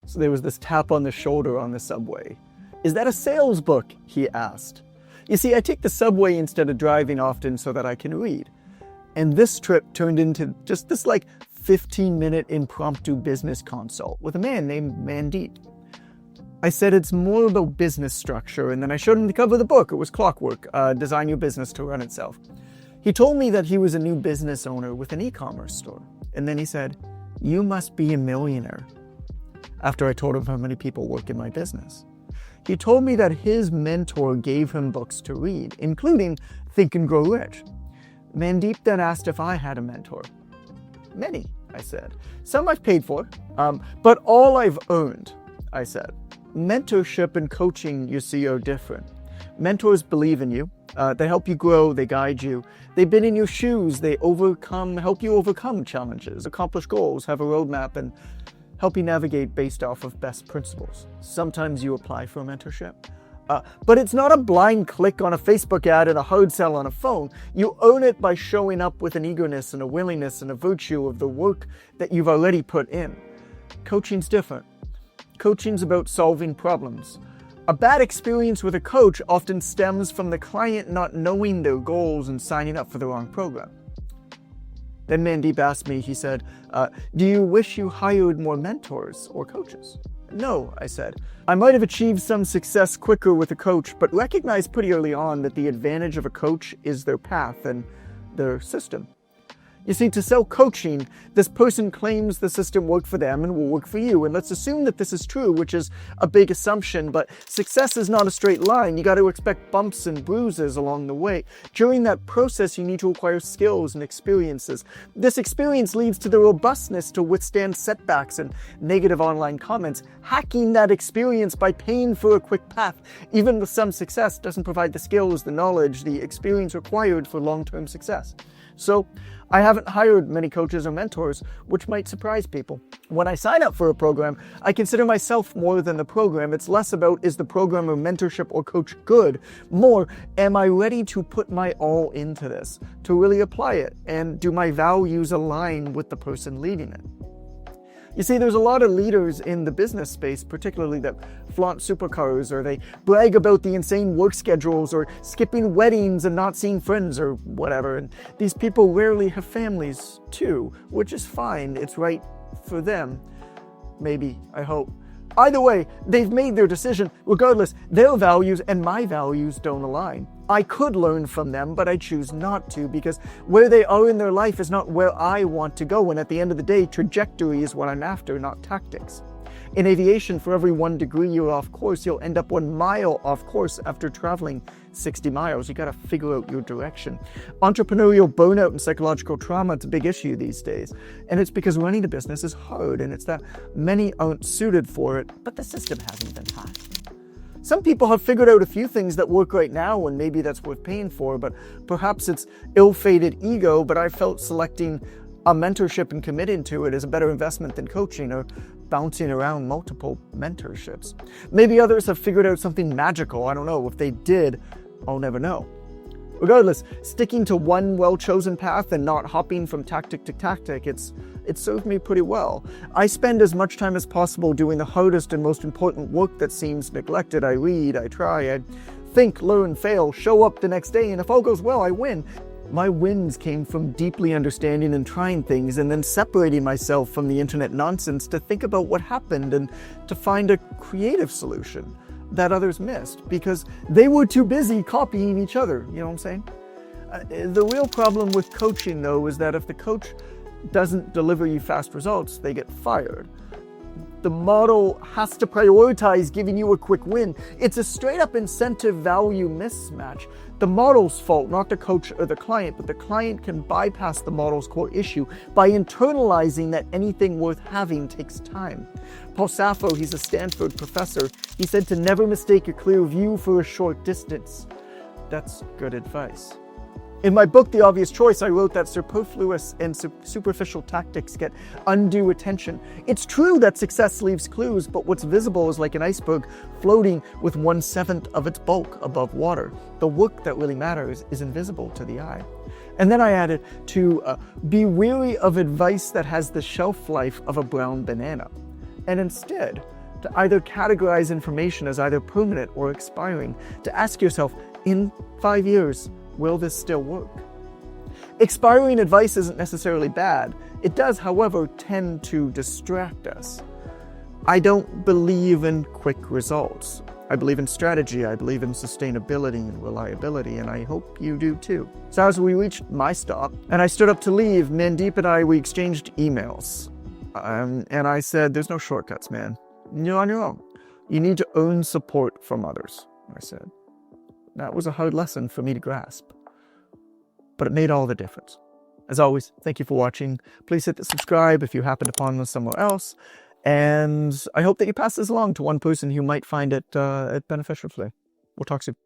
So there was this tap on the shoulder on the subway. "Is that a sales book?" he asked. You see, I take the subway instead of driving often so that I can read. And this trip turned into just this 15-minute impromptu business consult with a man named Mandeep. I said it's more about business structure, and then I showed him the cover of the book. It was Clockwork, Design Your Business to Run Itself. He told me that he was a new business owner with an e-commerce store. And then he said, "You must be a millionaire," after I told him how many people work in my business. He told me that his mentor gave him books to read, including Think and Grow Rich. Mandeep then asked if I had a mentor. "Many," I said. "Some I've paid for, but all I've earned," I said. Mentorship and coaching, you see, are different. Mentors believe in you. They help you grow. They guide you. They've been in your shoes. They help you overcome challenges, accomplish goals, have a roadmap, and help you navigate based off of best principles. Sometimes you apply for a mentorship. But it's not a blind click on a Facebook ad and a hard sell on a phone. You earn it by showing up with an eagerness and a willingness and a virtue of the work that you've already put in. Coaching's different. Coaching's about solving problems. A bad experience with a coach often stems from the client not knowing their goals and signing up for the wrong program. Then Mandeep asked me, he said, "Do you wish you hired more mentors or coaches?" "No," I said. "I might have achieved some success quicker with a coach, but recognized pretty early on that the advantage of a coach is their path and their system." You see, to sell coaching, this person claims the system worked for them and will work for you. And let's assume that this is true, which is a big assumption, but success is not a straight line. You got to expect bumps and bruises along the way. During that process, you need to acquire skills and experiences. This experience leads to the robustness to withstand setbacks and negative online comments. Hacking that experience by paying for a quick path, even with some success, doesn't provide the skills, the knowledge, the experience required for long-term success. So I haven't hired many coaches or mentors, which might surprise people. When I sign up for a program, I consider myself more than the program. It's less about, is the program or mentorship or coach good? More, am I ready to put my all into this, to really apply it, and do my values align with the person leading it? You see, there's a lot of leaders in the business space, particularly that flaunt supercars, or they brag about the insane work schedules, or skipping weddings and not seeing friends, or whatever. And these people rarely have families too, which is fine. It's right for them. Maybe, I hope. Either way, they've made their decision. Regardless, their values and my values don't align. I could learn from them, but I choose not to, because where they are in their life is not where I want to go. And at the end of the day, trajectory is what I'm after, not tactics. In aviation, for every 1 degree you're off course, you'll end up 1 mile off course after traveling 60 miles. You got to figure out your direction. Entrepreneurial burnout and psychological trauma, it's a big issue these days. And it's because running a business is hard, and it's that many aren't suited for it, but the system hasn't been hacked. Some people have figured out a few things that work right now, and maybe that's worth paying for, but perhaps it's ill-fated ego, but I felt selecting a mentorship and committing to it is a better investment than coaching or bouncing around multiple mentorships. Maybe others have figured out something magical. I don't know. If they did, I'll never know. Regardless, sticking to one well-chosen path and not hopping from tactic to tactic, it served me pretty well. I spend as much time as possible doing the hardest and most important work that seems neglected. I read, I try, I think, learn, fail, show up the next day, and if all goes well, I win. My wins came from deeply understanding and trying things, and then separating myself from the internet nonsense to think about what happened and to find a creative solution that others missed because they were too busy copying each other. You know what I'm saying? The real problem with coaching, though, is that if the coach doesn't deliver you fast results, they get fired. The model has to prioritize giving you a quick win. It's a straight up incentive value mismatch. The model's fault, not the coach or the client, but the client can bypass the model's core issue by internalizing that anything worth having takes time. Paul Sappho, he's a Stanford professor, he said to never mistake a clear view for a short distance. That's good advice. In my book, The Obvious Choice, I wrote that superfluous and superficial tactics get undue attention. It's true that success leaves clues, but what's visible is like an iceberg floating with 1/7 of its bulk above water. The work that really matters is invisible to the eye. And then I added to be wary of advice that has the shelf life of a brown banana. And instead, to either categorize information as either permanent or expiring, to ask yourself, in 5 years, will this still work? Expiring advice isn't necessarily bad. It does, however, tend to distract us. I don't believe in quick results. I believe in strategy, I believe in sustainability and reliability, and I hope you do too. So as we reached my stop, and I stood up to leave, Mandeep and I, we exchanged emails. And I said, there's no shortcuts, man. You're on your own. You need to earn support from others, I said. That was a hard lesson for me to grasp, but it made all the difference. As always, thank you for watching. Please hit the subscribe if you happened upon this somewhere else. And I hope that you pass this along to one person who might find it beneficial today. We'll talk soon.